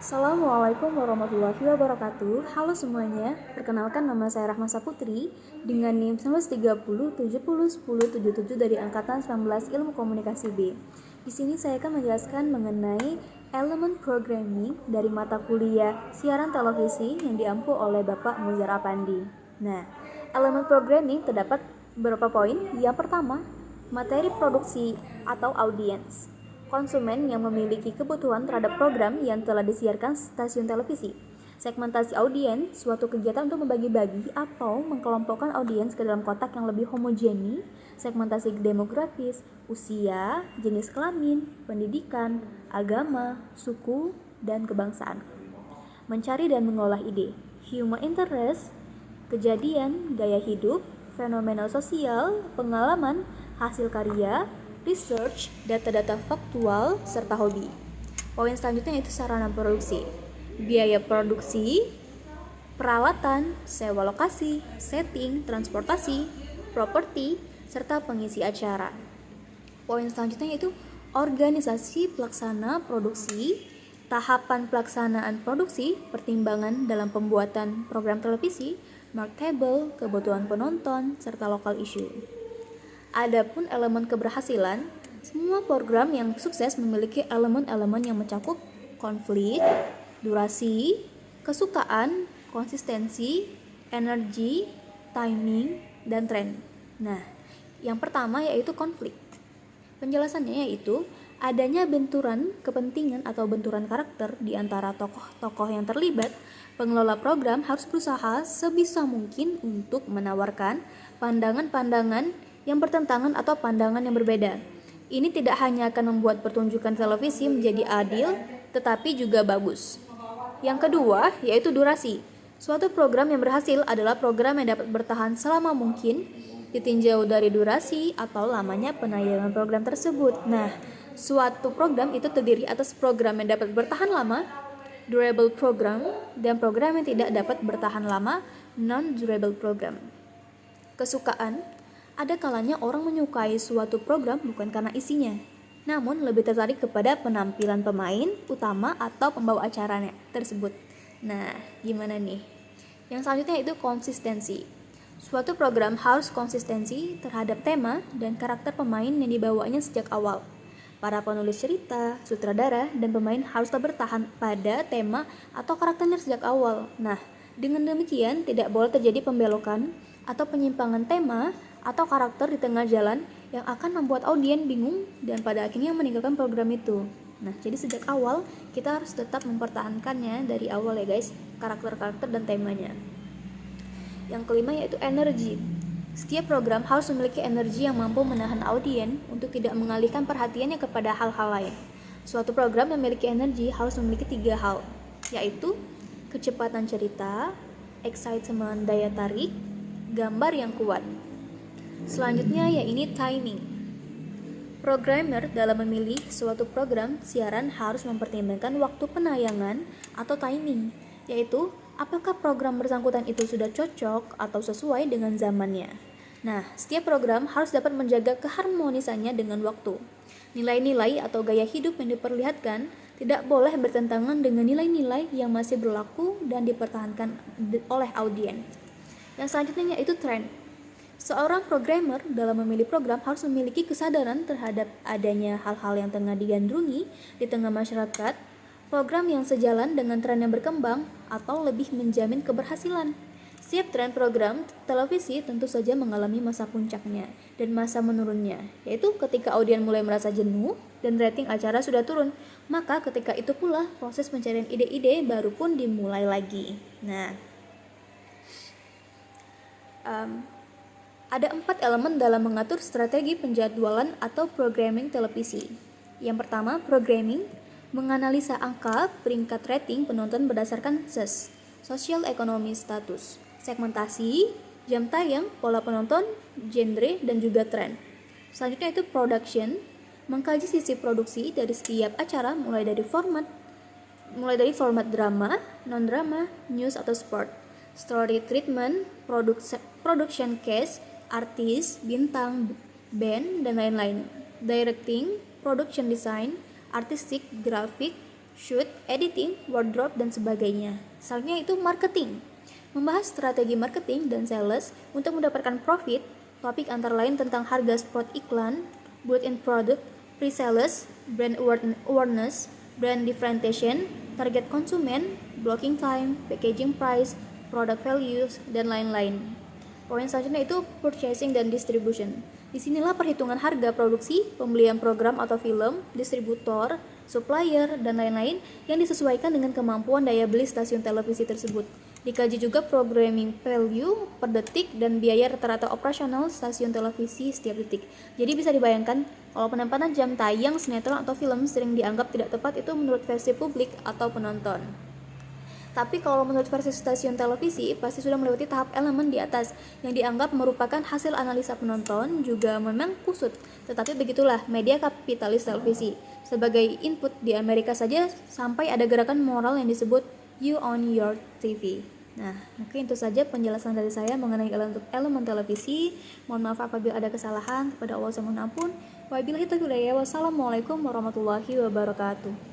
Assalamualaikum warahmatullahi wabarakatuh. Halo semuanya, perkenalkan nama saya Rahma Saputri dengan NIM 1930701077 dari Angkatan 19 Ilmu Komunikasi B. Di sini saya akan menjelaskan mengenai elemen programming dari mata kuliah siaran televisi yang diampu oleh Bapak Muzar Apandi. Nah, elemen programming terdapat beberapa poin. Yang pertama, materi produksi atau audiens. Konsumen yang memiliki kebutuhan terhadap program yang telah disiarkan stasiun televisi. Segmentasi audiens, suatu kegiatan untuk membagi-bagi atau mengkelompokkan audiens ke dalam kotak yang lebih homogeni. Segmentasi demografis, usia, jenis kelamin, pendidikan, agama, suku, dan kebangsaan. Mencari dan mengolah ide. Human interest, kejadian, gaya hidup, fenomena sosial, pengalaman, hasil karya, research, data-data faktual, serta hobi. Poin selanjutnya yaitu sarana produksi. Biaya produksi, peralatan, sewa lokasi, setting, transportasi, properti, serta pengisi acara. Poin selanjutnya yaitu organisasi pelaksana produksi, tahapan pelaksanaan produksi, pertimbangan dalam pembuatan program televisi, marketable, kebutuhan penonton, serta local issue. Adapun elemen keberhasilan, semua program yang sukses memiliki elemen-elemen yang mencakup konflik, durasi, kesukaan, konsistensi, energi, timing, dan tren. Nah, yang pertama yaitu konflik. Penjelasannya yaitu adanya benturan kepentingan atau benturan karakter di antara tokoh-tokoh yang terlibat. Pengelola program harus berusaha sebisa mungkin untuk menawarkan pandangan-pandangan yang bertentangan atau pandangan yang berbeda. Ini tidak hanya akan membuat pertunjukan televisi menjadi adil, tetapi juga bagus. Yang kedua, yaitu durasi. Suatu program yang berhasil adalah program yang dapat bertahan selama mungkin, ditinjau dari durasi atau lamanya penayangan program tersebut. Nah, suatu program itu terdiri atas program yang dapat bertahan lama, durable program, dan program yang tidak dapat bertahan lama, non-durable program. Kesukaan, ada kalanya orang menyukai suatu program bukan karena isinya, namun lebih tertarik kepada penampilan pemain utama atau pembawa acaranya tersebut. Nah, gimana nih? Yang selanjutnya itu konsistensi. Suatu program harus konsistensi terhadap tema dan karakter pemain yang dibawanya sejak awal. Para penulis cerita, sutradara, dan pemain haruslah bertahan pada tema atau karakternya sejak awal. Nah, dengan demikian tidak boleh terjadi pembelokan atau penyimpangan tema atau karakter di tengah jalan yang akan membuat audiens bingung dan pada akhirnya meninggalkan program itu. Nah, jadi sejak awal kita harus tetap mempertahankannya dari awal ya guys, karakter-karakter dan temanya. Yang kelima yaitu energi. Setiap program harus memiliki energi yang mampu menahan audiens untuk tidak mengalihkan perhatiannya kepada hal-hal lain. Suatu program yang memiliki energi harus memiliki 3 hal, yaitu kecepatan cerita, excitement daya tarik, gambar yang kuat. Selanjutnya yaitu timing. Programmer dalam memilih suatu program siaran harus mempertimbangkan waktu penayangan atau timing, yaitu apakah program bersangkutan itu sudah cocok atau sesuai dengan zamannya. Nah, setiap program harus dapat menjaga keharmonisannya dengan waktu. Nilai-nilai atau gaya hidup yang diperlihatkan tidak boleh bertentangan dengan nilai-nilai yang masih berlaku dan dipertahankan oleh audiens. Yang selanjutnya yaitu tren. Seorang programmer dalam memilih program harus memiliki kesadaran terhadap adanya hal-hal yang tengah digandrungi di tengah masyarakat, program yang sejalan dengan tren yang berkembang atau lebih menjamin keberhasilan. Setiap tren program televisi tentu saja mengalami masa puncaknya dan masa menurunnya, yaitu ketika audiens mulai merasa jenuh dan rating acara sudah turun. Maka ketika itu pula proses pencarian ide-ide baru pun dimulai lagi. Nah, ada 4 elemen dalam mengatur strategi penjadwalan atau programming televisi. Yang pertama, programming menganalisa angka peringkat rating penonton berdasarkan SES, Social Economy Status, segmentasi, jam tayang, pola penonton, genre, dan juga tren. Selanjutnya itu production, mengkaji sisi produksi dari setiap acara mulai dari format drama, non-drama, news atau sport. Story treatment, production case, artis, bintang, band, dan lain-lain. Directing, production design, artistik, grafik, shoot, editing, wardrobe, dan sebagainya. Selanjutnya itu marketing. Membahas strategi marketing dan sales untuk mendapatkan profit. Topik antara lain tentang harga spot iklan, built-in product, pre-sales, brand awareness, brand differentiation, target konsumen, blocking time, packaging price, product values, dan lain-lain. Poin selanjutnya itu purchasing dan distribution. Disinilah perhitungan harga produksi, pembelian program atau film, distributor, supplier, dan lain-lain yang disesuaikan dengan kemampuan daya beli stasiun televisi tersebut. Dikaji juga programming value per detik dan biaya rata-rata operasional stasiun televisi setiap detik. Jadi bisa dibayangkan kalau penempatan jam tayang sinetron atau film sering dianggap tidak tepat itu menurut versi publik atau penonton. Tapi kalau menurut versi stasiun televisi, pasti sudah melewati tahap elemen di atas yang dianggap merupakan hasil analisa penonton juga memang kusut. Tetapi begitulah media kapitalis televisi. Sebagai input di Amerika saja sampai ada gerakan moral yang disebut You on Your TV. Nah, mungkin itu saja penjelasan dari saya mengenai elemen televisi. Mohon maaf apabila ada kesalahan. Kepada Allah saya mohon ampun. Wabillahi taufiq wal hidayah. Wassalamualaikum warahmatullahi wabarakatuh.